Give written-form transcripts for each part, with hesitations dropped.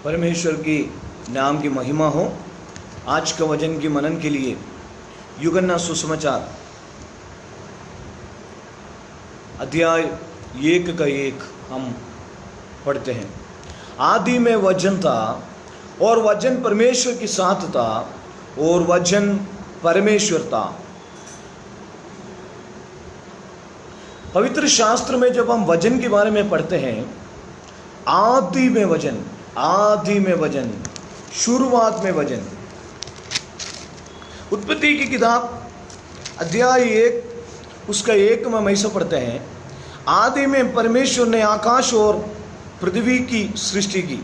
परमेश्वर की नाम की महिमा हो। आज का वचन की मनन के लिए यूहन्ना सुसमाचार अध्याय 1 का 1 हम पढ़ते हैं। आदि में वचन था और वचन परमेश्वर के साथ था और वचन परमेश्वर था। पवित्र शास्त्र में जब हम वचन के बारे में पढ़ते हैं, आदि में वचन, शुरुआत में वचन। उत्पत्ति की किताब अध्याय 1 उसका 1 में हम ऐसा पढ़ते हैं, आदि में परमेश्वर ने आकाश और पृथ्वी की सृष्टि की।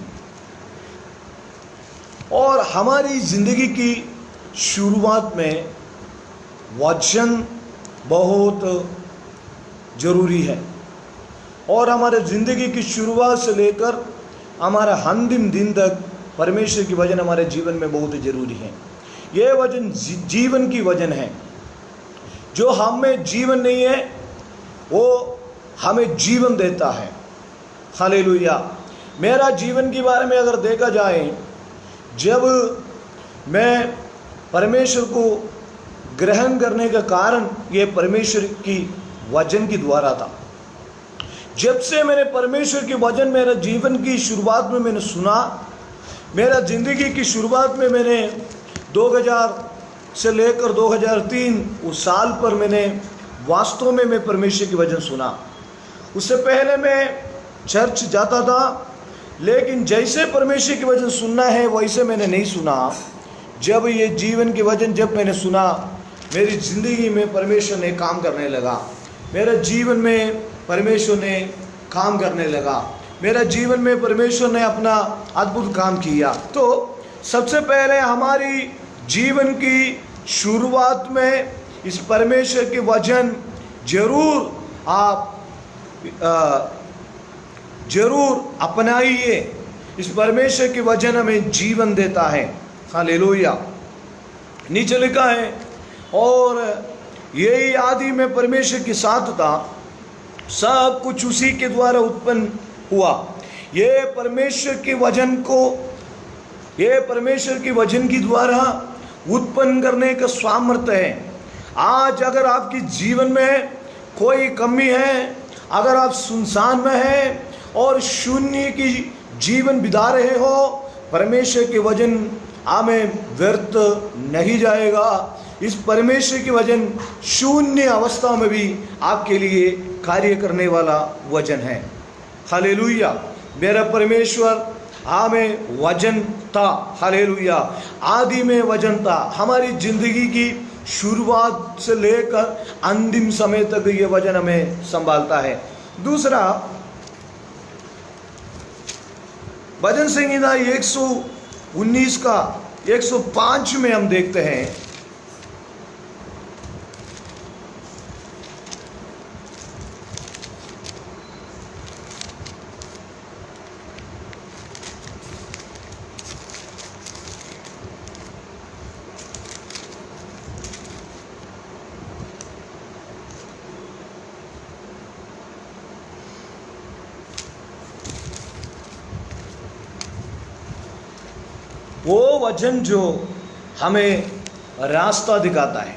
और हमारी जिंदगी की शुरुआत में वचन बहुत जरूरी है और हमारे ज़िंदगी की शुरुआत से लेकर हमारा अंतिम दिन तक परमेश्वर की वचन हमारे जीवन में बहुत जरूरी है। यह वचन जीवन की वचन है। जो हम में जीवन नहीं है वो हमें जीवन देता है। हालेलुया। मेरा जीवन के बारे में अगर देखा जाए, जब मैं परमेश्वर को ग्रहण करने का कारण ये परमेश्वर की वचन के द्वारा था। जब से मैंने परमेश्वर के वचन मेरा जीवन की शुरुआत में मैंने सुना, मेरा ज़िंदगी की शुरुआत में मैंने 2000 से लेकर 2003 उस साल पर मैंने वास्तव में मैं परमेश्वर की वचन सुना। उससे पहले मैं चर्च जाता था, लेकिन जैसे परमेश्वर की वचन सुनना है वैसे मैंने नहीं सुना। जब ये जीवन के वचन जब मैंने सुना, मेरी ज़िंदगी में परमेश्वर ने काम करने लगा। मेरे जीवन में परमेश्वर ने काम करने लगा। मेरा जीवन में परमेश्वर ने अपना अद्भुत काम किया। तो सबसे पहले हमारी जीवन की शुरुआत में इस परमेश्वर के वचन जरूर अपनाइए। इस परमेश्वर के वचन हमें जीवन देता है। हालेलुया। नीचे लिखा है, और यही आदि में परमेश्वर के साथ था, सब कुछ उसी के द्वारा उत्पन्न हुआ। ये परमेश्वर के वचन के द्वारा उत्पन्न करने का सामर्थ्य है। आज अगर आपके जीवन में कोई कमी है, अगर आप सुनसान में हैं और शून्य की जीवन बिता रहे हो, परमेश्वर के वचन हमें व्यर्थ नहीं जाएगा। इस परमेश्वर के वचन शून्य अवस्था में भी आपके लिए कार्य करने वाला वचन है। हालेलुया। मेरा परमेश्वर हमें वचन था। हालेलुया। आदि में वचन था। हमारी जिंदगी की शुरुआत से लेकर अंतिम समय तक ये वचन हमें संभालता है। दूसरा, भजन संहिता 119 का 105 में हम देखते हैं, वो वचन जो हमें रास्ता दिखाता है,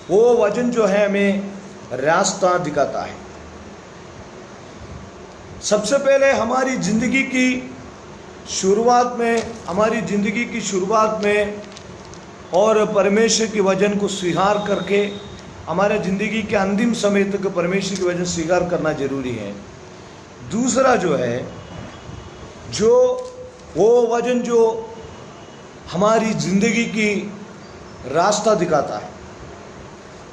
वो वचन जो है हमें रास्ता दिखाता है। सबसे पहले हमारी ज़िंदगी की शुरुआत में और परमेश्वर के वचन को स्वीकार करके हमारे ज़िंदगी के अंतिम समय तक परमेश्वर के वचन स्वीकार करना जरूरी है। दूसरा जो है, वो वचन जो हमारी जिंदगी की रास्ता दिखाता है।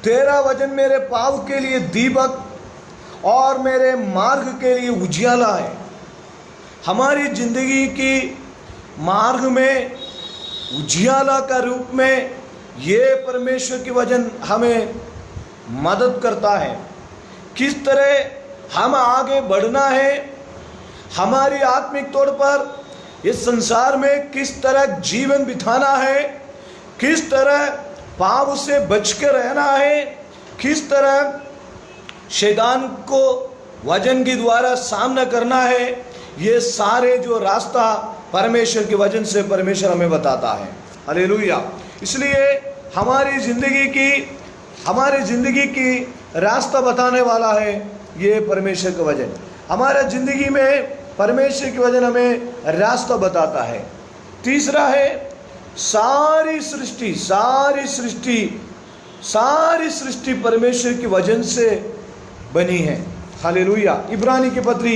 तेरा वचन मेरे पाँव के लिए दीपक और मेरे मार्ग के लिए उजियाला है। हमारी जिंदगी की मार्ग में उजियाला का रूप में ये परमेश्वर के वचन हमें मदद करता है। किस तरह हम आगे बढ़ना है, हमारी आत्मिक तौर पर इस संसार में किस तरह जीवन बिताना है, किस तरह पाप से बचकर रहना है, किस तरह शैतान को वचन के द्वारा सामना करना है, ये सारे जो रास्ता परमेश्वर के वचन से परमेश्वर हमें बताता है। हालेलुया। इसलिए हमारी ज़िंदगी की रास्ता बताने वाला है ये परमेश्वर का वचन। हमारे ज़िंदगी में परमेश्वर के वचन हमें रास्ता बताता है। तीसरा है सारी सृष्टि परमेश्वर के वचन से बनी है। हालेलुया। इब्रानी की पत्री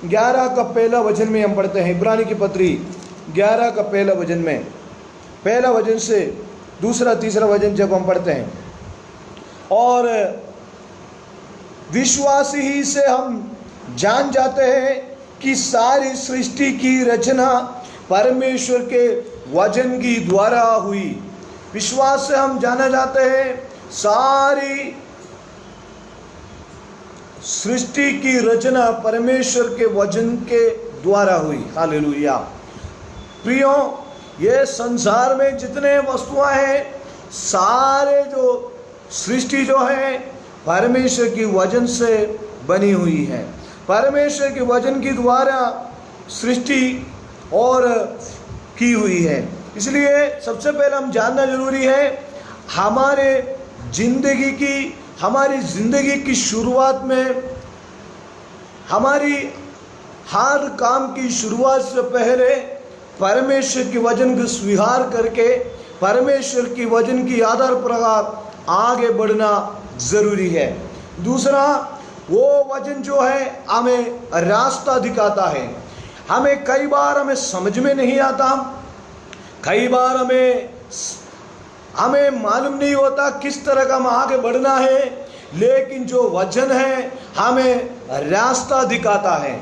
11 का पहला वचन में हम पढ़ते हैं। इब्रानी की पत्री 11 का पहला वचन में, पहला वचन से दूसरा तीसरा वचन जब हम पढ़ते हैं, और विश्वास ही से हम जान जाते हैं कि सारी सृष्टि की रचना परमेश्वर के वचन की द्वारा हुई। विश्वास से हम जाना जाते हैं सारी सृष्टि की रचना परमेश्वर के वचन के द्वारा हुई। हालेलुया। प्रियो, ये संसार में जितने वस्तुएं हैं, सारे जो सृष्टि जो है परमेश्वर की वचन से बनी हुई है। परमेश्वर के वचन के द्वारा सृष्टि और की हुई है। इसलिए सबसे पहले हम जानना जरूरी है हमारी ज़िंदगी की शुरुआत में, हमारी हर काम की शुरुआत से पहले परमेश्वर के वचन को स्वीकार करके परमेश्वर की वचन की आधार प्रकार आगे बढ़ना ज़रूरी है। दूसरा, वो वचन जो है हमें रास्ता दिखाता है। हमें कई बार हमें समझ में नहीं आता, कई बार हमें मालूम नहीं होता किस तरह का हम आगे बढ़ना है, लेकिन जो वचन है हमें रास्ता दिखाता है।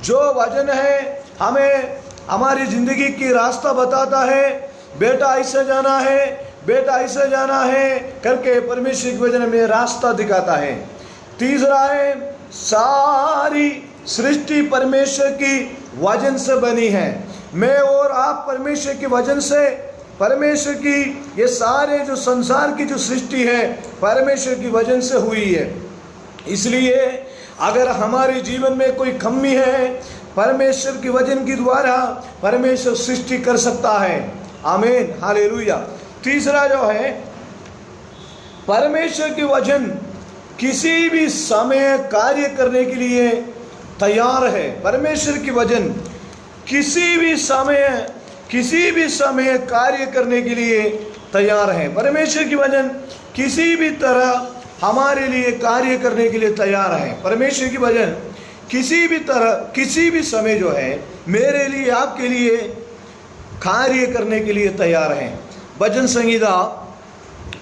जो वचन है हमें हमारी ज़िंदगी की रास्ता बताता है। बेटा ऐसे जाना है, बेटा ऐसे जाना है करके परमेश्वर के वचन में रास्ता दिखाता है। तीसरा है सारी सृष्टि परमेश्वर की वचन से बनी है। मैं और आप परमेश्वर के वचन से, परमेश्वर की ये सारे जो संसार की जो सृष्टि है परमेश्वर की वचन से हुई है। इसलिए अगर हमारे जीवन में कोई कमी है, परमेश्वर के वचन के द्वारा परमेश्वर सृष्टि कर सकता है। आमीन। हालेलुया। तीसरा जो है, परमेश्वर के वचन किसी भी समय कार्य करने के लिए तैयार है। परमेश्वर के वचन किसी भी समय कार्य करने के लिए तैयार है। परमेश्वर की वचन किसी भी तरह हमारे लिए कार्य करने के लिए तैयार है। परमेश्वर की वचन किसी भी तरह, किसी भी समय जो है मेरे लिए, आपके लिए कार्य करने के लिए तैयार है। भजन संहिता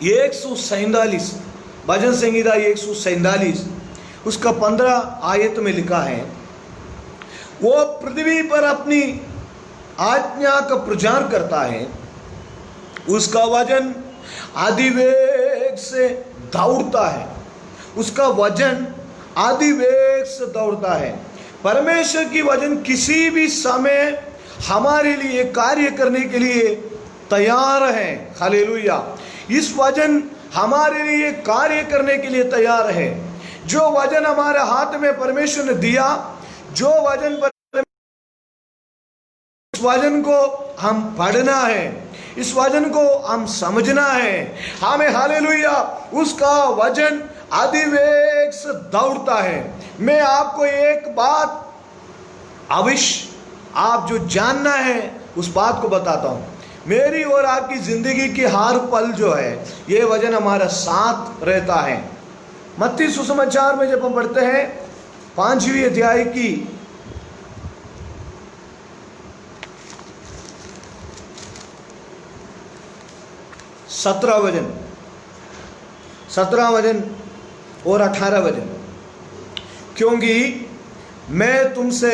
147, भजन संहिता 147 उसका 15 आयत में लिखा है, वो पृथ्वी पर अपनी आज्ञा का प्रचार करता है, उसका वचन आदिवेग से दौड़ता है, उसका वचन आदिवेग से दौड़ता है। परमेश्वर की वचन किसी भी समय हमारे लिए कार्य करने के लिए तैयार है। हालेलुया। इस वचन हमारे लिए कार्य करने के लिए तैयार है। जो वचन हमारे हाथ में परमेश्वर ने दिया, जो वचन पर, इस वचन को हम पढ़ना है, इस वचन को हम समझना है हमें। हालेलुया। उसका वचन आदिवेग से दौड़ता है। मैं आपको एक बात अवश्य, आप जो जानना है उस बात को बताता हूं। मेरी और आपकी जिंदगी की हर पल जो है ये वचन हमारा साथ रहता है। मत्ती सुसमाचार में जब हम पढ़ते हैं 5वीं अध्याय की 17 वचन और 18 वचन, क्योंकि मैं तुमसे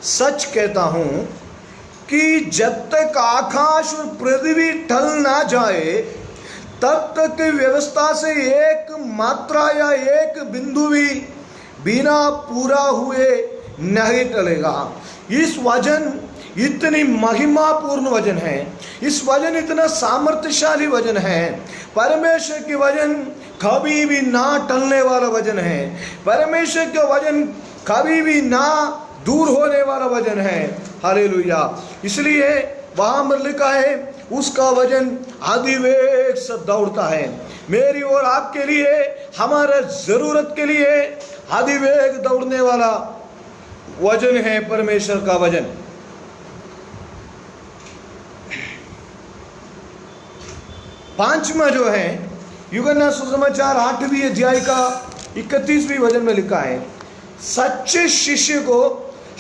सच कहता हूं कि जब तक आकाश और पृथ्वी टल ना जाए तब तक व्यवस्था से एक मात्रा या एक बिंदु भी बिना पूरा हुए नहीं टलेगा। इस वचन इतनी महिमापूर्ण वचन है, इस वचन इतना सामर्थ्यशाली वचन है। परमेश्वर के वचन कभी भी ना टलने वाला वचन है। परमेश्वर के वचन कभी भी ना दूर होने वाला वचन है। हालेलुया। इसलिए वहां पर लिखा है उसका वजन अधिवेग से दौड़ता है। मेरी और आपके लिए, हमारे जरूरत के लिए अधिवेग दौड़ने वाला वजन है परमेश्वर का वजन। पांचवा जो है यूहन्ना सुसमाचार 8वीं अध्याय का 31वीं वचन में लिखा है, सच्चे शिष्य को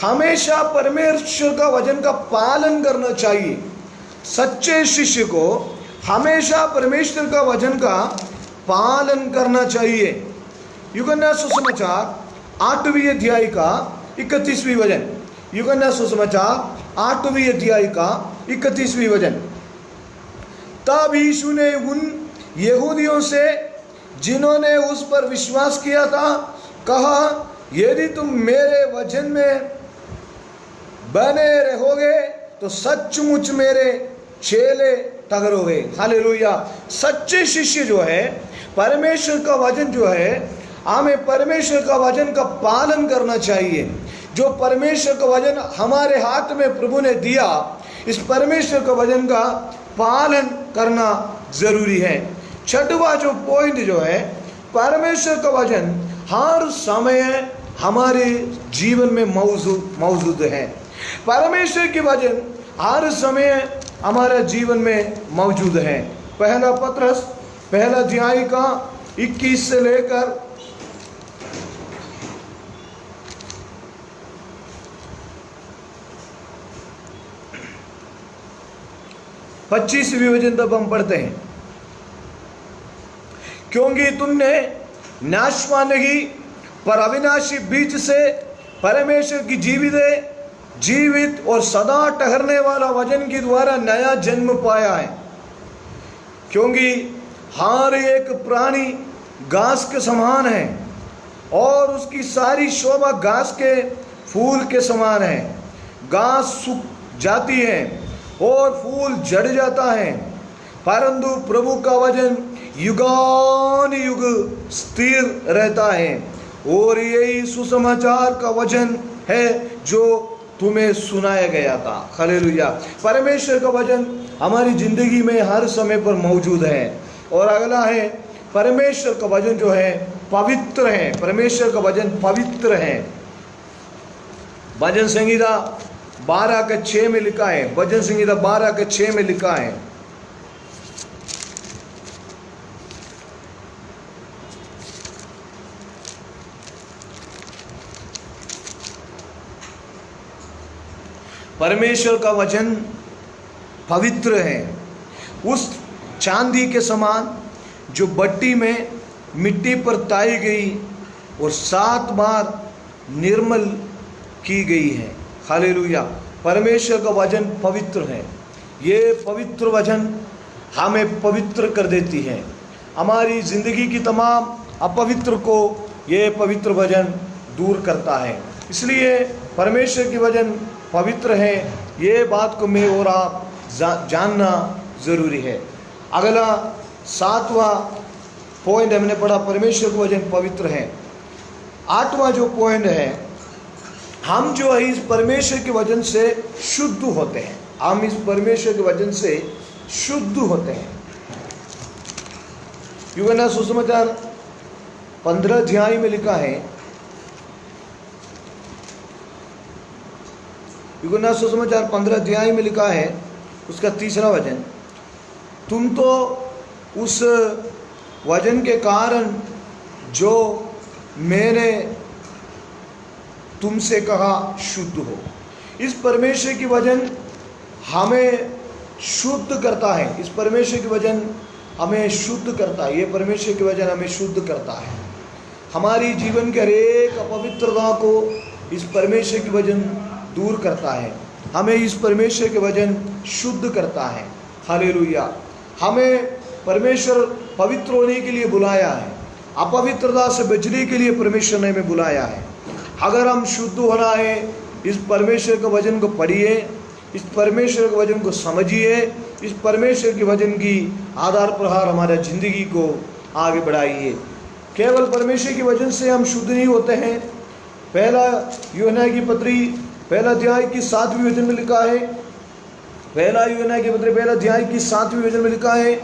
हमेशा परमेश्वर का वचन का पालन करना चाहिए। सच्चे शिष्य को हमेशा परमेश्वर का वचन का पालन करना चाहिए। यूहन्ना सुसमाचार 8वीं अध्याय का 31वीं वचन। यूहन्ना सुसमाचार 8वीं अध्याय का 31वीं वचन। तब यीशु ने उन यहूदियों से जिन्होंने उस पर विश्वास किया था कहा, यदि तुम मेरे वचन में बने रहोगे तो सचमुच मेरे चेले ठहरोगे। हालेलुया। सच्चे शिष्य जो है, परमेश्वर का वचन जो है, हमें परमेश्वर का वचन का पालन करना चाहिए। जो परमेश्वर का वचन हमारे हाथ में प्रभु ने दिया, इस परमेश्वर का वचन का पालन करना जरूरी है। छठवां जो पॉइंट जो है, परमेश्वर का वचन हर समय हमारे जीवन में मौजूद है। परमेश्वर के वचन हर समय हमारे जीवन में मौजूद है। पहला पत्रस पहला अध्याय का 21 से लेकर 25वीं वचन तक हम पढ़ते हैं। क्योंकि तुमने नाशवान नहीं पर अविनाशी बीज से परमेश्वर की जीवित और सदा ठहरने वाला वचन के द्वारा नया जन्म पाया है। क्योंकि हर एक प्राणी घास के समान है और उसकी सारी शोभा घास के फूल के समान है। घास सूख जाती है और फूल झड़ जाता है, परंतु प्रभु का वचन युगानुयुग स्थिर रहता है। और यही सुसमाचार का वचन है जो तुम्हें सुनाया गया था। हालेलुया। परमेश्वर का वचन हमारी जिंदगी में हर समय पर मौजूद है। और अगला है, परमेश्वर का वचन जो है पवित्र है। परमेश्वर का वचन पवित्र है। भजन संहिता 12:6 में लिखा है। भजन संहिता 12:6 में लिखा है, परमेश्वर का वचन पवित्र है, उस चांदी के समान जो भट्टी में मिट्टी पर ताई गई और 7 बार निर्मल की गई है। हालेलुया। परमेश्वर का वचन पवित्र है। ये पवित्र वचन हमें पवित्र कर देती है। हमारी जिंदगी की तमाम अपवित्र को ये पवित्र वचन दूर करता है। इसलिए परमेश्वर की वचन पवित्र है, ये बात को मैं और आप जानना ज़रूरी है। अगला 7वां पॉइंट हमने पढ़ा, परमेश्वर का वचन पवित्र है। 8वां जो पॉइंट है, हम जो है इस परमेश्वर के वचन से शुद्ध होते हैं। हम इस परमेश्वर के वचन से शुद्ध होते हैं। यूहन्ना सुसमाचार 15 अध्याय में लिखा है, यूहन्ना सुसमाचार 15 अध्याय में लिखा है, उसका 3रा वचन, तुम तो उस वचन के कारण जो मैंने तुमसे कहा शुद्ध हो। इस परमेश्वर की वचन हमें शुद्ध करता है। इस परमेश्वर की वचन हमें शुद्ध करता है। ये परमेश्वर की वचन हमें शुद्ध करता है। हमारी जीवन के हर एक अपवित्रता को इस परमेश्वर की वचन दूर करता है। हमें इस परमेश्वर के वचन शुद्ध करता है। हालेलुया। हमें परमेश्वर पवित्र होने के लिए बुलाया है। अपवित्रता से बचने के लिए परमेश्वर ने हमें बुलाया है। अगर हम शुद्ध होना है, इस परमेश्वर के वचन को पढ़िए, इस परमेश्वर के वचन को समझिए, इस परमेश्वर के वचन की आधार प्रहार हमारा जिंदगी को आगे बढ़ाइए। केवल परमेश्वर के वचन से हम शुद्ध नहीं होते हैं। पहला यूहन्ना की पत्री पहला अध्याय की 7वीं वचन में लिखा है, पहला यूहन्ना के पत्र पहला अध्याय की 7वीं वचन में लिखा है,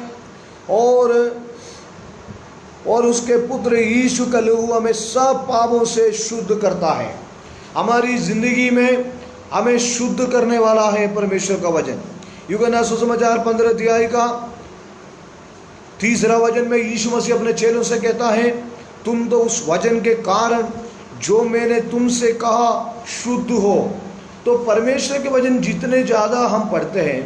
और उसके पुत्र यीशु का लहू हमें सब पापों से शुद्ध करता है। हमारी जिंदगी में हमें शुद्ध करने वाला है परमेश्वर का वचन। यूहन्ना सुसमाचार 15 अध्याय का 3रा वचन में यीशु मसीह अपने चेलों से कहता है, तुम तो उस वचन के कारण जो मैंने तुमसे कहा शुद्ध हो। तो परमेश्वर के वचन जितने ज़्यादा हम पढ़ते हैं,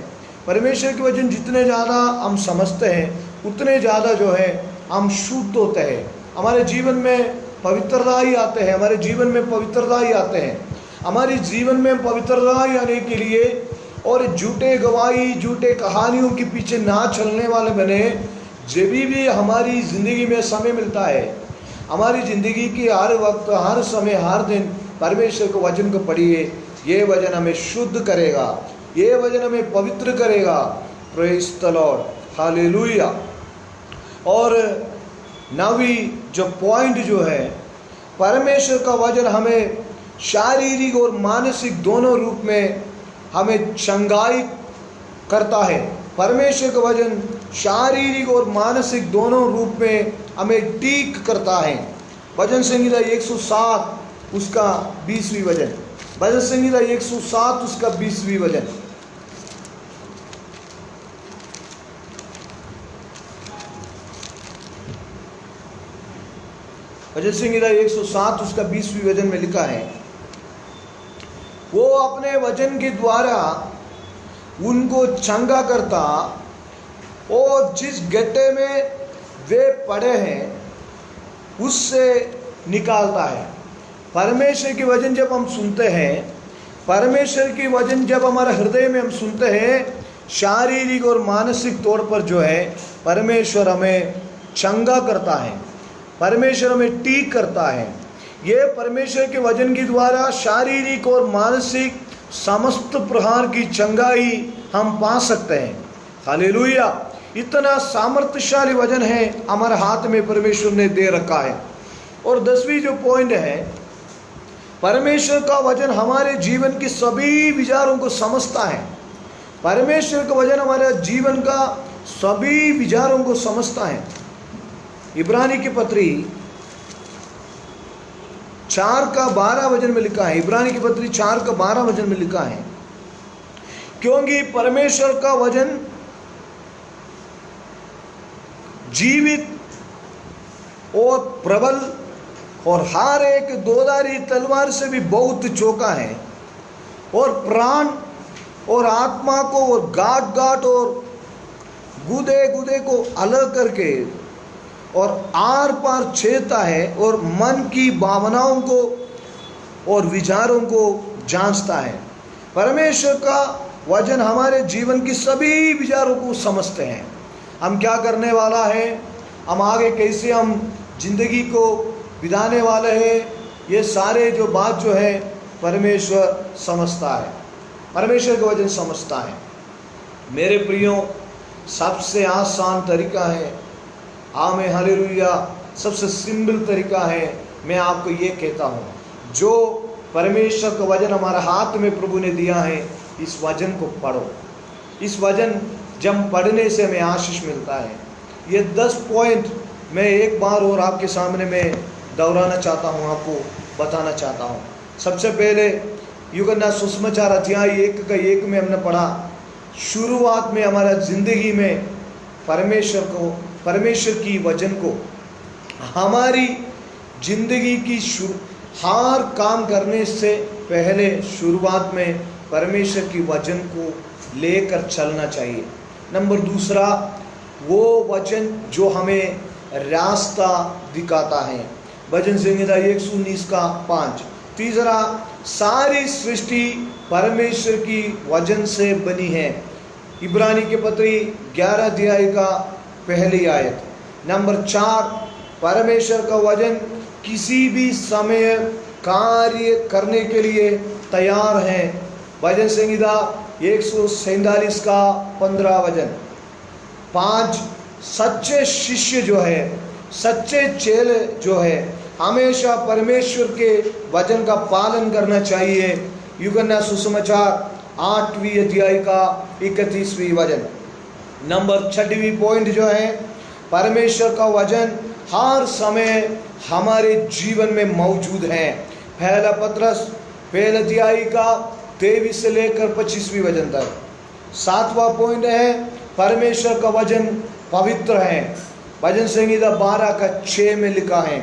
परमेश्वर के वचन जितने ज़्यादा हम समझते हैं, उतने ज़्यादा जो है हम शुद्ध होते हैं। हमारे जीवन में पवित्रता ही आते हैं, हमारे जीवन में पवित्रता ही आते हैं। हमारे जीवन में पवित्रता ही आने के लिए और झूठे गवाही, झूठे कहानियों के पीछे ना चलने वाले बने। जब भी हमारी ज़िंदगी में समय मिलता है, हमारी ज़िंदगी की हर वक्त, हर समय, हर दिन परमेश्वर के वचन को पढ़िए। ये वचन हमें शुद्ध करेगा, ये वचन हमें पवित्र करेगा। Praise the Lord, hallelujah. और 9वीं जो पॉइंट जो है, परमेश्वर का वचन हमें शारीरिक और मानसिक दोनों रूप में हमें चंगाई करता है। परमेश्वर का वचन शारीरिक और मानसिक दोनों रूप में हमें ठीक करता है। भजन संहिता 107 उसका 20वीं वचन, भजन संहिता 107 उसका 20वीं वचन। भजन संहिता 107 उसका 20वीं वचन में लिखा है, वो अपने वचन के द्वारा उनको चंगा करता और जिस गड्ढे में वे पड़े हैं उससे निकालता है। परमेश्वर की वचन जब हम सुनते हैं, परमेश्वर की वचन जब हमारे हृदय में हम सुनते हैं, शारीरिक और मानसिक तौर पर जो है परमेश्वर हमें चंगा करता है, परमेश्वर हमें ठीक करता है। ये परमेश्वर के वचन के द्वारा शारीरिक और मानसिक समस्त प्रकार की चंगाई हम पा सकते हैं। हालेलुया। इतना सामर्थ्यशाली वचन है हमारे हाथ में परमेश्वर ने दे रखा है। और 10वीं जो पॉइंट है, परमेश्वर का वचन हमारे जीवन के सभी विचारों को समझता है। परमेश्वर का वचन हमारे जीवन का सभी विचारों को समझता है। इब्रानी की पत्री 4 का 12 वचन में लिखा है, इब्रानी की पत्री 4 का 12 वचन में लिखा है, क्योंकि परमेश्वर का वचन जीवित और प्रबल और हर एक दोधारी तलवार से भी बहुत चौका है और प्राण और आत्मा को और गांठ और गुदे गुदे को अलग करके और आर पार छेदता है और मन की भावनाओं को और विचारों को जांचता है। परमेश्वर का वचन हमारे जीवन की सभी विचारों को समझते हैं। हम क्या करने वाला है, हम आगे कैसे हम जिंदगी को बिताने वाले हैं, ये सारे जो बात जो है परमेश्वर समझता है, परमेश्वर का वचन समझता है। मेरे प्रियो, सबसे आसान तरीका है, आमेन हालेलुया, सबसे सिंपल तरीका है, मैं आपको ये कहता हूँ, जो परमेश्वर का वचन हमारे हाथ में प्रभु ने दिया है, इस वचन को पढ़ो। इस वचन जब पढ़ने से हमें आशीष मिलता है। ये 10 पॉइंट मैं एक बार और आपके सामने मैं दोहराना चाहता हूँ, आपको बताना चाहता हूँ। सबसे पहले यूहन्ना सुसमाचार अध्याय 1 का 1 में हमने पढ़ा, शुरुआत में हमारा ज़िंदगी में परमेश्वर की वचन को हमारी ज़िंदगी की हर काम करने से पहले शुरुआत में परमेश्वर की वचन को लेकर चलना चाहिए। नंबर 2, वो वचन जो हमें रास्ता दिखाता है, भजन संहिता 119 का 5। 3, सारी सृष्टि परमेश्वर की वचन से बनी है, इब्रानी के पत्री 11 अध्याय का 1 आयत। नंबर 4, परमेश्वर का वचन किसी भी समय कार्य करने के लिए तैयार है, भजन संहिता 147 का 15 वचन। 5, सच्चे शिष्य जो है, सच्चे चेले जो है, हमेशा परमेश्वर के वचन का पालन करना चाहिए। यूहन्ना सुसमाचार 8वीं अध्याय का 31वीं वचन। नंबर 6वीं पॉइंट जो है, परमेश्वर का वचन हर समय हमारे जीवन में मौजूद है। पहला पत्रस पहले अध्याय का 23 से लेकर 25वीं वचन तक। 7वां पॉइंट है, परमेश्वर का वचन पवित्र है। भजन संहिता 12 का 6 में लिखा है।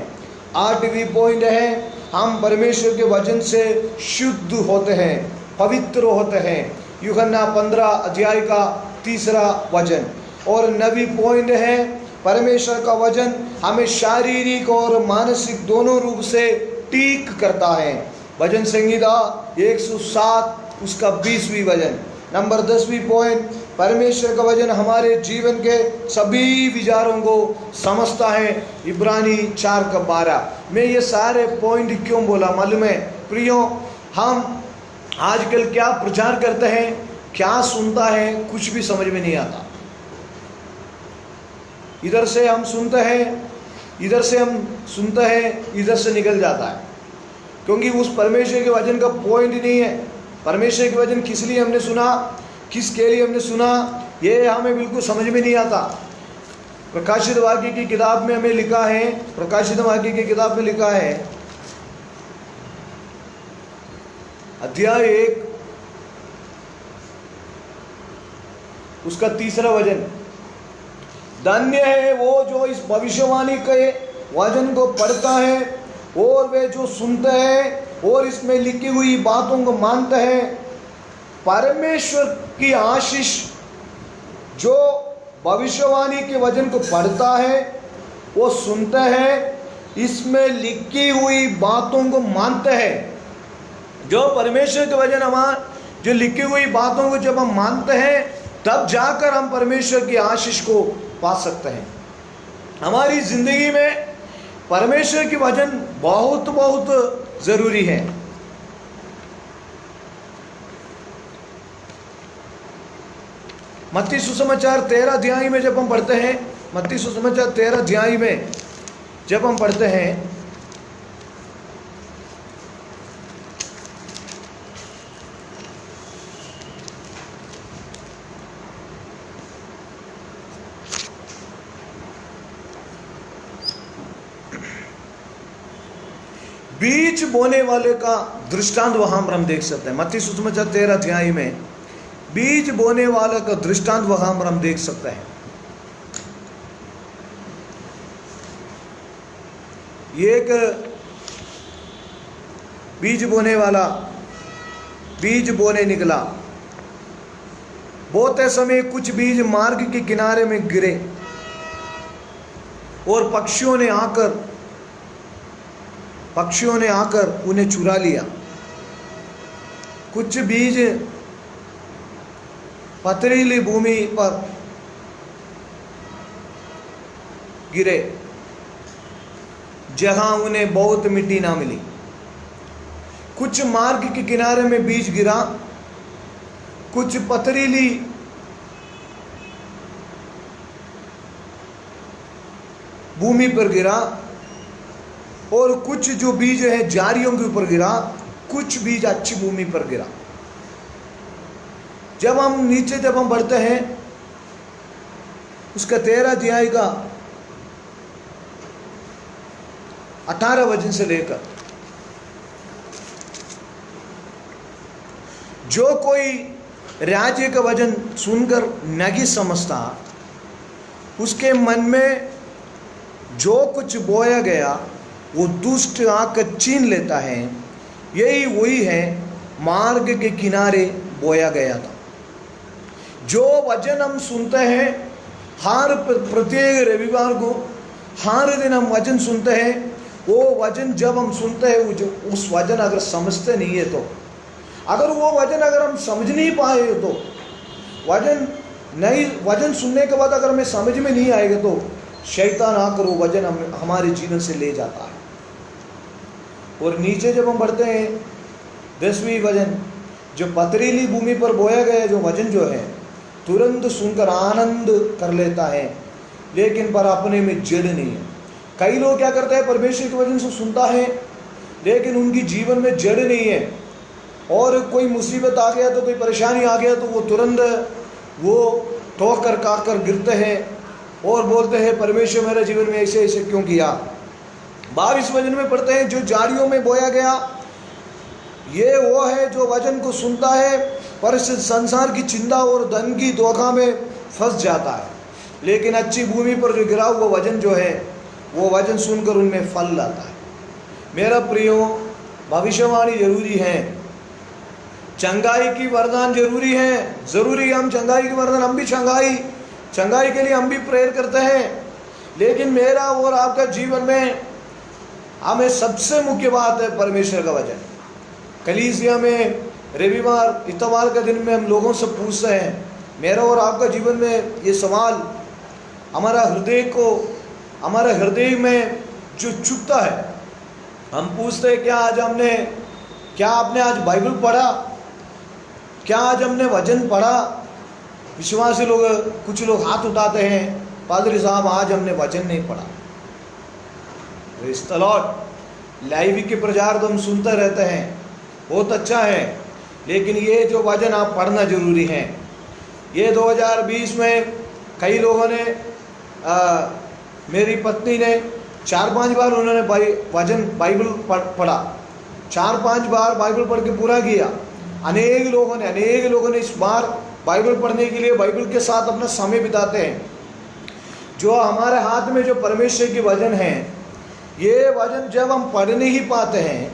8वीं पॉइंट है, हम परमेश्वर के वचन से शुद्ध होते हैं, पवित्र होते हैं। यूहन्ना 15 अध्याय का 3 वचन। और 9वीं पॉइंट है, परमेश्वर का वचन हमें शारीरिक और मानसिक दोनों रूप से ठीक करता है। भजन संहिता 107 उसका 20वीं वचन। नंबर 10वीं पॉइंट, परमेश्वर का वचन हमारे जीवन के सभी विचारों को समझता है। इब्रानी 4 का 12। मैं ये सारे पॉइंट क्यों बोला मालूम है प्रियो? हम आजकल क्या प्रचार करते हैं, क्या सुनता है, कुछ भी समझ में नहीं आता। इधर से हम सुनते हैं, इधर से हम सुनते हैं, इधर से निकल जाता है, क्योंकि उस परमेश्वर के वचन का पॉइंट ही नहीं है। परमेश्वर के वचन किस लिए हमने सुना, किसके लिए हमने सुना, ये हमें बिल्कुल समझ में नहीं आता। प्रकाशित वाक्य की किताब में हमें लिखा है, प्रकाशित वाक्य की किताब में लिखा है अध्याय 1 उसका 3 वचन, धन्य है वो जो इस भविष्यवाणी के वचन को पढ़ता है और वे जो सुनते हैं और इसमें लिखी हुई बातों को मानते हैं। परमेश्वर की आशीष जो भविष्यवाणी के वचन को पढ़ता है, वो सुनते हैं, इसमें लिखी हुई बातों को मानते हैं। जो परमेश्वर के वचन हमारे जो लिखी हुई बातों को जब हम मानते हैं, तब जाकर हम परमेश्वर की आशीष को पा सकते हैं। हमारी जिंदगी में परमेश्वर की वचन बहुत बहुत जरूरी है। मत्ती सुसमाचार 13 अध्याय में जब हम पढ़ते हैं, मत्ती सुसमाचार 13 अध्याय में जब हम पढ़ते हैं, बीज बोने वाले का दृष्टांत वहां पर हम देख सकते हैं। मत्ती सुसमाचार 13 अध्याय में बीज बोने वाले का दृष्टांत वहां पर हम देख सकते हैं। एक बीज बोने वाला बीज बोने निकला। बोते समय कुछ बीज मार्ग के किनारे में गिरे और पक्षियों ने आकर उन्हें चुरा लिया। कुछ बीज पथरीली भूमि पर गिरे, जहां उन्हें बहुत मिट्टी ना मिली। कुछ मार्ग के किनारे में बीज गिरा, कुछ पथरीली भूमि पर गिरा, और कुछ जो बीज है झाड़ियों के ऊपर गिरा, कुछ बीज अच्छी भूमि पर गिरा। जब हम बढ़ते हैं, उसका 13 अध्याय का 18 वचन से लेकर, जो कोई राज्य का वचन सुनकर नहीं समझता, उसके मन में जो कुछ बोया गया वो दुष्ट आकर छीन लेता है। यही वही है मार्ग के किनारे बोया गया था। जो वचन हम सुनते हैं, हर प्रत्येक रविवार को हर दिन हम वचन सुनते हैं, वो वचन जब हम सुनते हैं, उस वचन अगर समझते नहीं है तो, अगर वो वचन अगर हम समझ नहीं पाए तो, वचन सुनने के बाद अगर हमें समझ में नहीं आएगा तो शैतान आकर वो वचन हमारे जीवन से ले जाता है। और नीचे जब हम बढ़ते हैं, 10वीं वचन, जो पथरीली भूमि पर बोया गया जो वचन जो है, तुरंत सुनकर आनंद कर लेता है, लेकिन पर अपने में जड़ नहीं है। कई लोग क्या करते हैं, परमेश्वर के वचन से सुनता है, लेकिन उनकी जीवन में जड़ नहीं है। और कोई मुसीबत आ गया तो कोई परेशानी आ गया तो वो तुरंत वो ठोकर खाकर गिरते हैं और बोलते हैं परमेश्वर मेरे जीवन में ऐसे ऐसे क्यों किया। 22 वचन में पढ़ते हैं, जो झाड़ियों में बोया गया ये वो है जो वचन को सुनता है पर इस संसार की चिंता और धन की धोखा में फंस जाता है, लेकिन अच्छी भूमि पर जो गिरा हुआ वचन जो है वो वचन सुनकर उनमें फल लाता है। मेरा प्रियो, भविष्यवाणी जरूरी है, चंगाई की वरदान जरूरी है, जरूरी हम चंगाई की वरदान, हम भी चंगाई के लिए हम भी प्रेयर करते हैं, लेकिन मेरा और आपका जीवन में हमें सबसे मुख्य बात है परमेश्वर का वचन। कलीसिया में रविवार इतवार का दिन में हम लोगों से पूछते हैं, मेरा और आपका जीवन में ये सवाल हमारा हृदय में जो चुभता है, हम पूछते हैं क्या आपने आज बाइबल पढ़ा, क्या आज हमने वचन पढ़ा। विश्वासी लोग, कुछ लोग हाथ उठाते हैं, पादरी साहब आज हमने वचन नहीं पढ़ा। Praise the Lord. लाइव के प्रचार तो हम सुनते रहते हैं, बहुत अच्छा है, लेकिन ये जो वचन आप पढ़ना जरूरी है। ये 2020 में कई लोगों ने मेरी पत्नी ने 4-5 बार उन्होंने बाइबल पढ़ा, 4-5 बार बाइबल पढ़ के पूरा किया। अनेक लोगों ने इस बार बाइबल पढ़ने के लिए बाइबल के साथ अपना समय बिताते हैं। जो हमारे हाथ में जो परमेश्वर के वचन हैं, ये वचन जब हम पढ़ नहीं पाते हैं,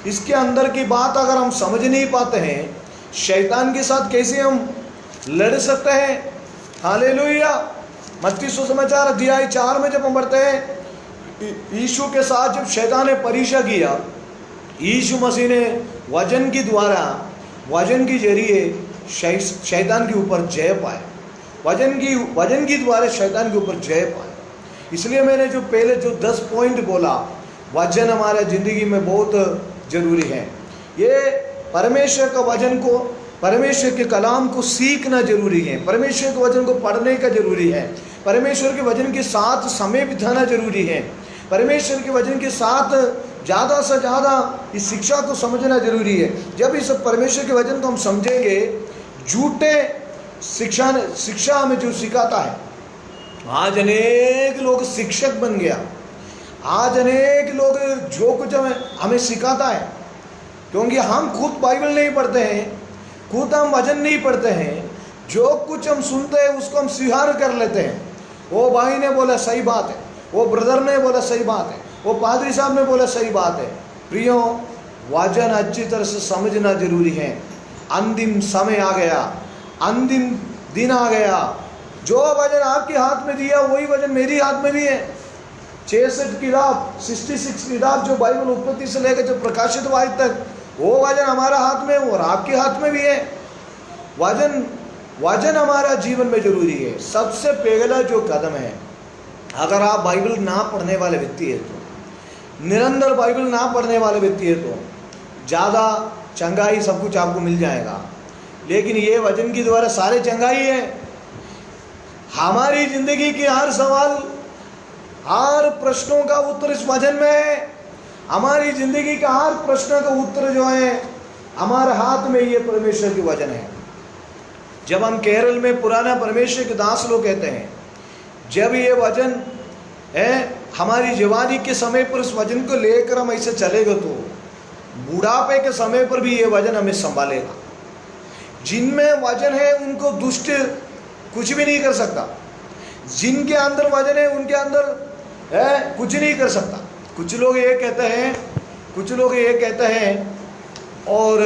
इसके अंदर की बात अगर हम समझ नहीं पाते हैं, शैतान के साथ कैसे हम लड़ सकते हैं। हालेलुया। मत्ती सुसमाचार अध्याय 4 में जब हम पढ़ते हैं, यीशु के साथ जब शैतान ने परीक्षा किया, यीशु मसीह ने वचन के द्वारा, वचन के जरिए शैतान के ऊपर जय पाए, वचन के द्वारा शैतान के ऊपर जय पाए। इसलिए मैंने जो पहले 10 पॉइंट बोला, वचन हमारे ज़िंदगी में बहुत जरूरी है। ये परमेश्वर का वचन को, परमेश्वर के कलाम को सीखना जरूरी है, परमेश्वर के वचन को पढ़ने का जरूरी है, परमेश्वर के वचन के साथ समय बिताना जरूरी है, परमेश्वर के वचन के साथ ज़्यादा से ज़्यादा इस शिक्षा को समझना जरूरी है। जब इस परमेश्वर के वचन को हम समझेंगे, झूठे शिक्षा हमें जो सिखाता है, आज अनेक लोग शिक्षक बन गया, आज अनेक लोग जो कुछ हमें सिखाता है, क्योंकि हम खुद बाइबल नहीं पढ़ते हैं, खुद हम वचन नहीं पढ़ते हैं, जो कुछ हम सुनते हैं उसको हम स्वीकार कर लेते हैं। वो भाई ने बोला सही बात है, वो ब्रदर ने बोला सही बात है, वो पादरी साहब ने बोला सही बात है। प्रियो, वचन अच्छी तरह से समझना जरूरी है। अंतिम समय आ गया, अंतिम दिन आ गया। जो वचन आपके हाथ में दिया वही वचन मेरी हाथ में भी है। 66 किताब जो बाइबल उत्पत्ति से लेकर जो प्रकाशित हुआ आज तक, वो वचन हमारा हाथ में और आपके हाथ में भी है। वचन हमारा जीवन में जरूरी है। सबसे पहला जो कदम है, अगर आप बाइबल ना पढ़ने वाले व्यक्ति है तो, निरंतर बाइबल ना पढ़ने वाले व्यक्ति है तो, ज़्यादा चंगाई सब कुछ आपको मिल जाएगा, लेकिन ये वचन के द्वारा सारे चंगाई है। हमारी जिंदगी के हर सवाल, हर प्रश्नों का उत्तर इस वचन में है। हमारी जिंदगी का हर प्रश्न का उत्तर जो है हमारे हाथ में, ये परमेश्वर के वचन है। जब हम केरल में पुराना परमेश्वर के दास लोग कहते हैं, जब ये वचन है हमारी जवानी के समय पर इस वचन को लेकर हम ऐसे चलेगा तो बुढ़ापे के समय पर भी ये वचन हमें संभालेगा। जिनमें वचन है उनको दुष्ट कुछ भी नहीं कर सकता, जिनके अंदर वचन है उनके अंदर है कुछ नहीं कर सकता। कुछ लोग ये कहते हैं और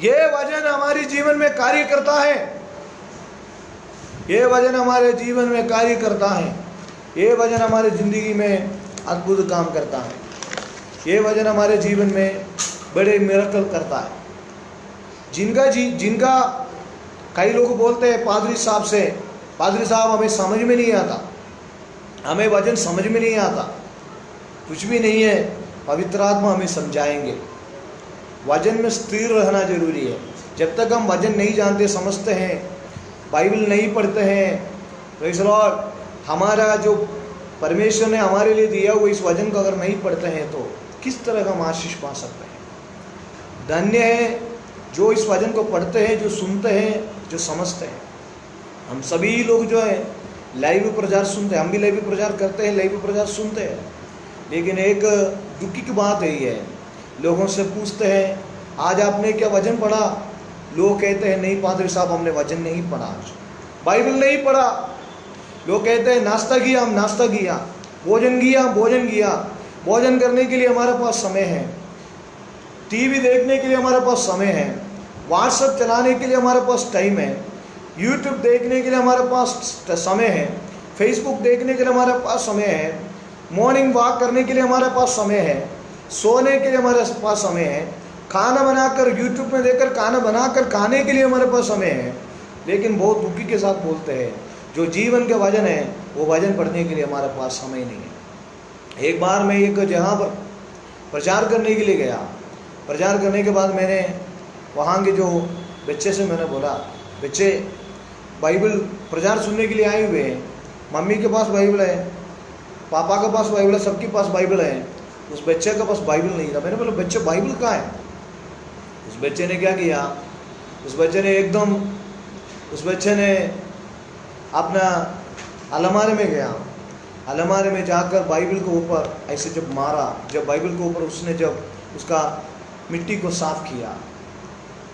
ये वचन हमारे जीवन में कार्य करता है, ये वचन हमारे जीवन में कार्य करता है, ये वचन हमारे ज़िंदगी में अद्भुत काम करता है, ये वचन हमारे जीवन में बड़े मिरेकल करता है। जिनका कई लोग बोलते हैं पादरी साहब से, पादरी साहब हमें समझ में नहीं आता, हमें वचन समझ में नहीं आता। कुछ भी नहीं है, पवित्र आत्मा हमें समझाएंगे। वचन में स्थिर रहना जरूरी है। जब तक हम वचन नहीं जानते, समझते हैं, बाइबल नहीं पढ़ते हैं, प्रेज़ द लॉर्ड, हमारा जो परमेश्वर ने हमारे लिए दिया हुआ इस वचन को अगर नहीं पढ़ते हैं तो किस तरह का हम आशीष पा सकते हैं। धन्य है जो इस वचन को पढ़ते हैं, जो सुनते हैं, जो समझते हैं। हम सभी लोग जो है लाइव प्रचार सुनते हैं, हम भी लाइव प्रचार करते हैं, लाइव प्रचार सुनते हैं। लेकिन एक दुखी की बात यही है, लोगों से पूछते हैं आज आपने क्या वचन पढ़ा, लोग कहते हैं नहीं पादरी साहब हमने वचन नहीं पढ़ा, आज बाइबल नहीं पढ़ा। लोग कहते हैं नाश्ता किया, हम नाश्ता किया, भोजन किया, भोजन किया। भोजन करने के लिए हमारे पास समय है, टीवी देखने के लिए हमारे पास समय है, व्हाट्सएप चलाने के लिए हमारे पास टाइम है, यूट्यूब देखने के लिए हमारे पास समय है, फेसबुक देखने के लिए हमारे पास समय है, मॉर्निंग वॉक करने के लिए हमारे पास समय है, सोने के लिए हमारे पास समय है, खाना बनाकर यूट्यूब में देखकर खाना बनाकर खाने के लिए हमारे पास समय है। लेकिन बहुत दुखी के साथ बोलते हैं जो जीवन के वजन है वो वजन पढ़ने के लिए हमारे पास समय नहीं है। एक बार मैं एक जगह पर प्रचार करने के लिए गया। प्रचार करने के बाद मैंने वहाँ के जो बच्चे से मैंने बोला, बच्चे बाइबल प्रचार सुनने के लिए आए हुए हैं, मम्मी के पास बाइबल है, पापा के पास बाइबल है, सबके पास बाइबल है। उस बच्चे के पास बाइबल नहीं था। मैंने बोला बच्चे बाइबल कहाँ है? उस बच्चे ने क्या किया, उस बच्चे ने अपना अलमारी में गया, अलमारी में जाकर बाइबल के ऊपर ऐसे जब मारा, जब बाइबल के ऊपर उसने जब उसका मिट्टी को साफ किया,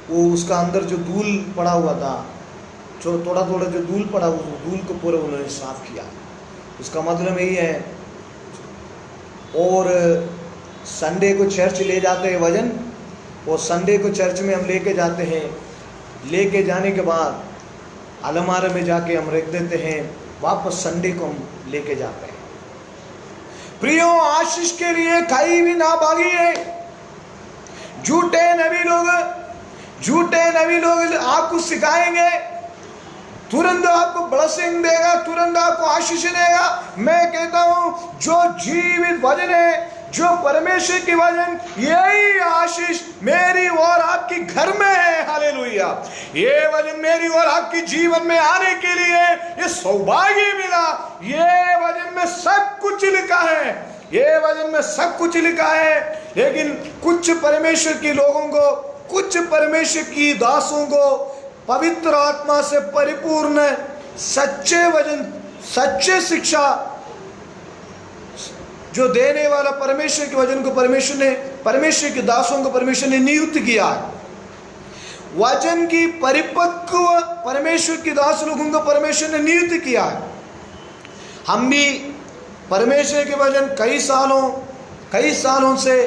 वो उसका अंदर जो धूल पड़ा हुआ था, जो थोड़ा थोड़ा जो धूल पड़ा, उस धूल को पूरा उन्होंने साफ किया। उसका मतलब यही है। और संडे को चर्च ले जाते हैं वजन, और संडे को चर्च में हम लेके जाते हैं, लेके जाने के बाद अलमारी में जाके हम रख देते हैं, वापस संडे को हम लेके जाते हैं। प्रियो, आशीष के लिए कहीं भी ना भागिए। झूठे नबी लोग आपको सिखाएंगे, तुरंत आपको ब्लेसिंग देगा, तुरंत आपको आशीष देगा। मैं कहता हूं जो जीवित वचन है, जो परमेश्वर की वचन, यही आशीष मेरी और आपकी घर में है। हालेलुया। ये वचन मेरी और आपकी जीवन में आने के लिए ये सौभाग्य मिला। ये वचन में सब कुछ लिखा है, ये वचन में सब कुछ लिखा है। लेकिन कुछ परमेश्वर के लोगों को, कुछ परमेश्वर की दासों को पवित्र आत्मा से परिपूर्ण सच्चे वचन, सच्चे शिक्षा जो देने वाला परमेश्वर के वचन को परमेश्वर के दासों को परमेश्वर ने नियुक्त किया है। वचन की परिपक्व परमेश्वर के दास लोगों को परमेश्वर ने नियुक्त किया है। हम भी परमेश्वर के वचन कई सालों से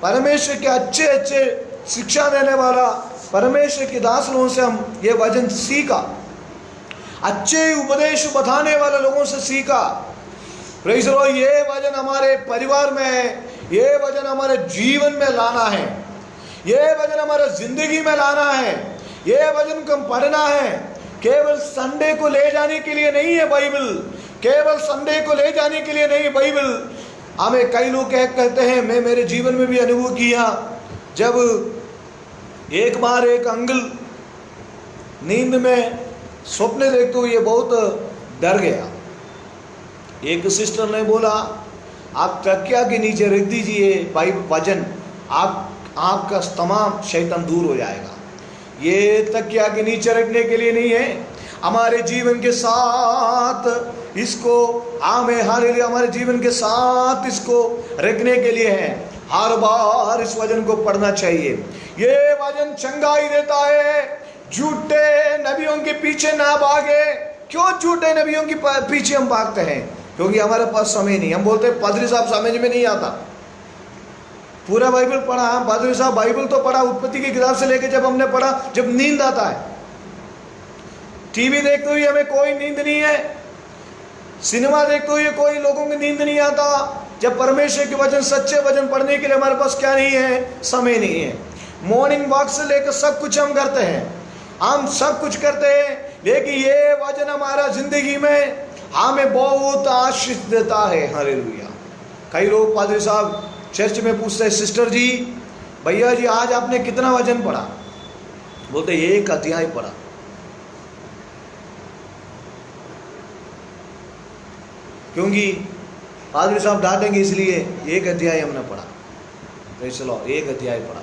परमेश्वर के अच्छे शिक्षा देने वाला परमेश्वर के दास लोगों से हम ये वचन सीखा, अच्छे उपदेश बताने वाले लोगों से सीखा। Praise the Lord. ये वचन हमारे परिवार में है, ये वचन हमारे जीवन में लाना है, ये वचन हमारे जिंदगी में लाना है, ये वचन को हम पढ़ना है। केवल संडे को ले जाने के लिए नहीं है बाइबल, केवल संडे को ले जाने के लिए नहीं बाइबल। हमें कई लोग कहते हैं, मैं मेरे जीवन में भी अनुभव किया, जब एक बार एक अंकल नींद में सपने देखते हुए बहुत डर गया। एक सिस्टर ने बोला आप तकिया के नीचे रख दीजिए वचन, आपका तमाम शैतान दूर हो जाएगा। ये तकिया के नीचे रखने के लिए नहीं है, हमारे जीवन के साथ इसको हालेलुया, हमारे जीवन के साथ इसको रखने के लिए है। हर बार इस वचन को पढ़ना चाहिए। ये वचन चंगाई देता है। झूठे नबियों के पीछे ना भागे। क्यों झूठे नबियों के पीछे हम भागते हैं? क्योंकि हमारे पास समय नहीं। हम बोलते हैं पादरी साहब समझ में नहीं आता, पूरा बाइबल पढ़ा। हम पादरी साहब बाइबल तो पढ़ा, उत्पत्ति की किताब से लेकर जब हमने पढ़ा, जब नींद आता है। टीवी देखते हुए हमें कोई नींद नहीं है, सिनेमा देखते हुए कोई लोगों को नींद नहीं आता। जब परमेश्वर के वचन, सच्चे वचन पढ़ने के लिए हमारे पास क्या नहीं है? समय नहीं है। मॉर्निंग वॉक से लेकर सब कुछ हम करते हैं, हम सब कुछ करते हैं, लेकिन ये वचन हमारा जिंदगी में हमें बहुत आशीष देता है। हालेलुया। कई लोग पादरी साहब चर्च में पूछते हैं, सिस्टर जी, भैया जी आज आपने कितना वचन पढ़ा? बोलते एक अध्याय पढ़ा। क्योंकि पादरी साहब डांटेंगे, इसलिए एक अध्याय हमने पढ़ा। प्रेज़ द लॉर्ड, एक अध्याय पढ़ा।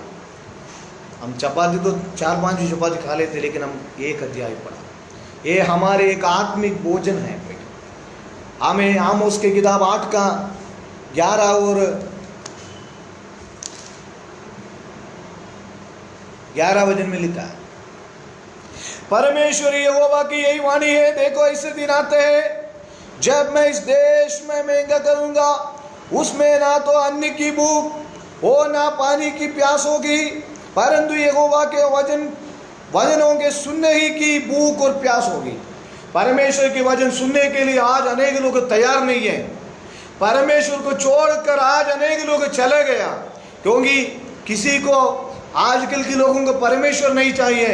हम चपाती तो 4-5 चपाती खा लेते, लेकिन हम एक अध्याय पढ़ा। ये हमारे एक आत्मिक भोजन है। हमें आमोस की किताब 8 का 11 और 11 वचन में लिखा है, परमेश्वर यहोवा की यही वाणी है, देखो ऐसे दिन आते हैं जब मैं इस देश में महंगा करूंगा, उसमें ना तो अन्न की भूख हो ना पानी की प्यास होगी, परंतु यहोवा के वचनों के सुनने ही की भूख और प्यास होगी। परमेश्वर के वचन सुनने के लिए आज अनेक लोग तैयार नहीं है। परमेश्वर को छोड़कर आज अनेक लोग चले गया, क्योंकि किसी को आजकल के लोगों को परमेश्वर नहीं चाहिए,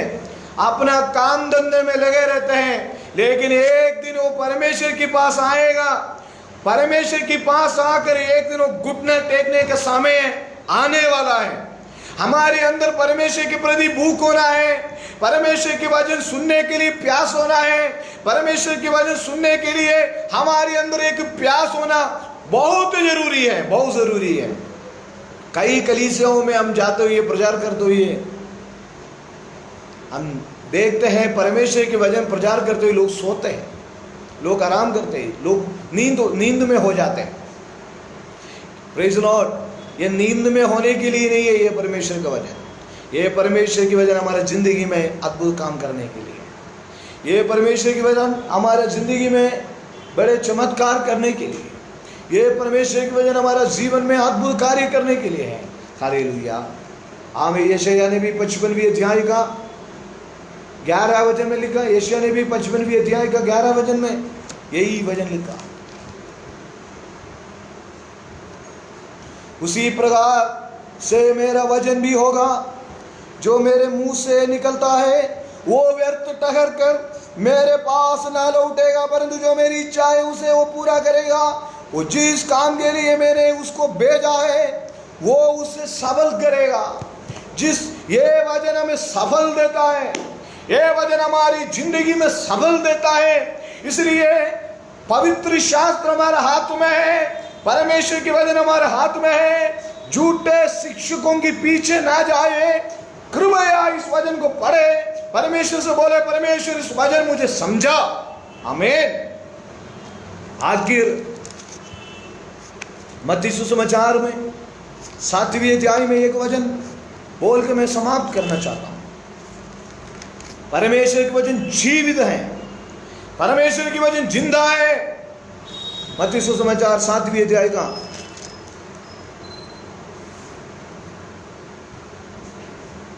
अपना काम धंधे में लगे रहते हैं। लेकिन एक दिन वो परमेश्वर के पास आएगा, परमेश्वर के पास आकर एक दिन वो घुटने टेकने का समय आने वाला है। हमारे अंदर परमेश्वर के प्रति भूख होना है, परमेश्वर के वचन सुनने के लिए प्यास होना है, परमेश्वर के वचन सुनने के लिए हमारे अंदर एक प्यास होना बहुत जरूरी है, बहुत जरूरी है। कई कलीसियाओं में हम जाते हुए प्रचार करते हुए हम देखते हैं, परमेश्वर के वचन प्रचार करते हुए लोग सोते हैं, लोग आराम करते हैं, लोग नींद में हो जाते हैं। प्रेज़ द लॉर्ड, ये नींद में होने के लिए नहीं है ये परमेश्वर का वचन। ये परमेश्वर की वचन हमारे जिंदगी में अद्भुत काम करने के लिए, ये परमेश्वर की वचन हमारे जिंदगी में बड़े चमत्कार करने के लिए, ये परमेश्वर की वचन हमारा जीवन में अद्भुत कार्य करने के लिए है। हालेलुया। आमीन। यशायाह ने भी 55वें अध्याय का 11 वचन में लिखा, यशायाह ने भी 55वें अध्याय का 11 वचन में यही वचन लिखा। उसी प्रकार से मेरा वचन भी होगा, जो मेरे मुंह से निकलता है वो व्यर्थ ठहर कर मेरे पास ना लौटेगा, परंतु जो मेरी इच्छा है उसे वो पूरा करेगा। वो जिस काम के लिए मैंने उसको भेजा है वो उसे सफल करेगा। ये वचन हमें सफल देता है, ये वचन हमारी जिंदगी में सफल देता है। इसलिए पवित्र शास्त्र हमारे हाथ में है, परमेश्वर के वचन हमारे हाथ में है। झूठे शिक्षकों के पीछे ना जाए, कृपया इस वचन को पढ़े, परमेश्वर से बोले, परमेश्वर इस वचन मुझे समझा। आमीन। आज की मत्ती सुसमाचार में 7वें अध्याय में एक वचन बोल के मैं समाप्त करना चाहता हूं। परमेश्वर के वचन जीवित है, परमेश्वर की वचन जिंदा है। मत्ती सुसमाचार 7वें अध्याय का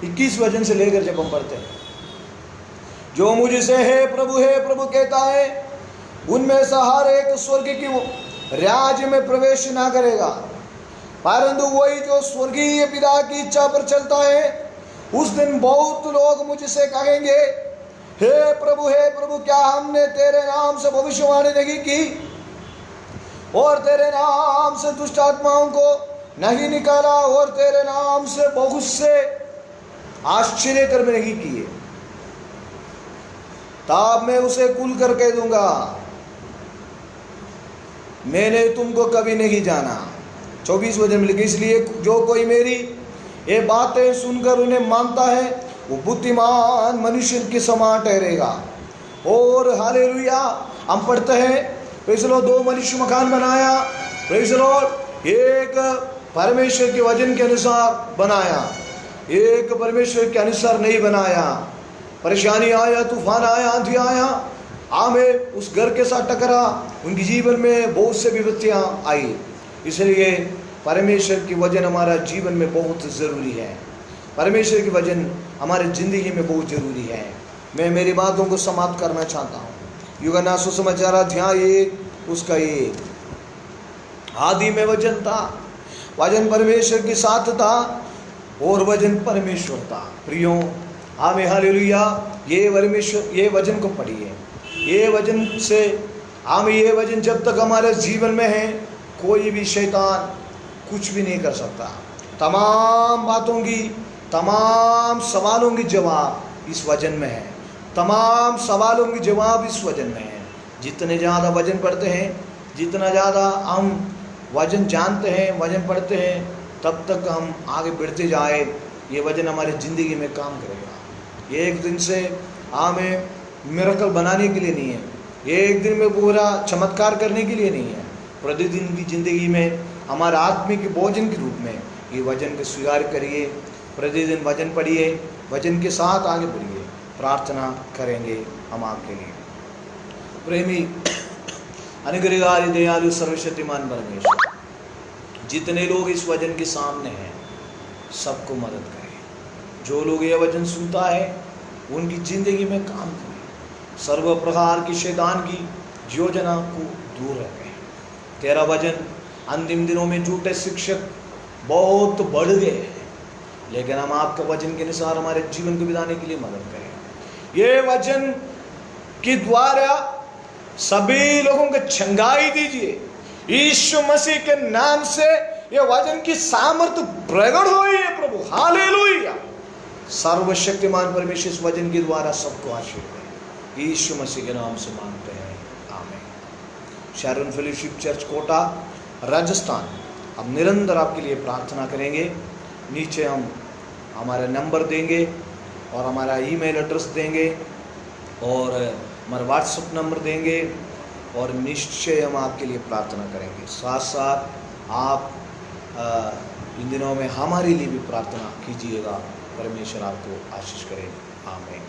21 वचन से लेकर जब हम पढ़ते हैं, जो मुझसे है प्रभु कहता है, उनमें से हर एक स्वर्ग की राज्य में प्रवेश ना करेगा, परंतु वही जो स्वर्गीय पिता की इच्छा पर चलता है। उस दिन बहुत लोग मुझसे कहेंगे, हे प्रभु क्या हमने तेरे नाम से भविष्यवाणी नहीं की, और तेरे नाम से दुष्ट आत्माओं को नहीं निकाला, और तेरे नाम से बहुत से आश्चर्य कर्म नहीं किए? तब मैं उसे खुल कर कह दूंगा, मैंने तुमको कभी नहीं जाना। 24 वचन में लिखा, इसलिए जो कोई मेरी ये बातें सुनकर उन्हें मानता है वो बुद्धिमान मनुष्य के समान ठहरेगा। और हालेलुया। हम पढ़ते हैं, प्रेज़ द लॉर्ड, 2 मनुष्य मकान बनाया, प्रेज़ द लॉर्ड, एक परमेश्वर के वचन के अनुसार बनाया, एक परमेश्वर के अनुसार नहीं बनाया। परेशानी आया, तूफान आया, आंधी आया, आमें उस घर के साथ टकरा, उनके जीवन में बहुत से विपत्तियां आई। इसलिए परमेश्वर की वचन हमारा जीवन में बहुत ज़रूरी है, परमेश्वर की वचन हमारे ज़िंदगी में बहुत ज़रूरी है। मैं मेरी बातों को समाप्त करना चाहता हूँ। यूहन्ना सुसमाचार अध्याय 1 उसका 1, आदि में वचन था, वचन परमेश्वर के साथ था, और वचन परमेश्वर था। प्रियो, आमीन, हालेलुया। ये वचन को पढ़िए, ये वचन से आमीन, ये वचन जब तक हमारे जीवन में है, कोई भी शैतान कुछ भी नहीं कर सकता। तमाम बातों की, तमाम सवालों की जवाब इस वचन में है, तमाम सवालों की जवाब इस वचन में है। जितने ज़्यादा वचन पढ़ते हैं, जितना ज़्यादा हम वचन जानते हैं, वचन पढ़ते हैं, तब तक हम आगे बढ़ते जाए, ये वचन हमारे ज़िंदगी में काम करेगा। ये एक दिन से हमें मिरेकल बनाने के लिए नहीं है, ये एक दिन में पूरा चमत्कार करने के लिए नहीं है। प्रतिदिन की ज़िंदगी में हमारे आत्मिक भोजन के रूप में ये वचन को स्वीकार करिए, प्रतिदिन वचन पढ़िए, वचन के साथ आगे बढ़िए। प्रार्थना करेंगे हम आपके लिए। प्रेमी अनुग्रहकारी दयालु सर्वशक्तिमान परमेश्वर, जितने लोग इस वचन के सामने हैं सबको मदद करें। जो लोग ये वचन सुनता है उनकी ज़िंदगी में काम करें। सर्व प्रकार की शैतान की योजना को दूर रखें। तेरा वचन अंतिम दिनों में झूठे शिक्षक बहुत बढ़ गए हैं, लेकिन हम आपके वचन के अनुसार हमारे जीवन को बिताने के लिए मदद करें। ये वचन के द्वारा सभी लोगों को चंगाई दीजिए। यीशु मसीह के नाम से ये वचन की सामर्थ्य प्रकट हुई है प्रभु। हालेलुया। सर्वशक्तिमान परमेश्वर इस वचन के द्वारा सबको आशीष दे। यीशु मसीह के नाम से मांगते हैं, आमीन। Sharon fellowship church Kota Rajasthan, हम निरंतर आपके लिए प्रार्थना करेंगे। नीचे हम हमारा नंबर देंगे और हमारा ईमेल एड्रेस देंगे और हमारा व्हाट्सएप नंबर देंगे, और निश्चय हम आपके लिए प्रार्थना करेंगे। साथ साथ आप इन दिनों में हमारे लिए भी प्रार्थना कीजिएगा। परमेश्वर आपको आशीष करे। आमीन।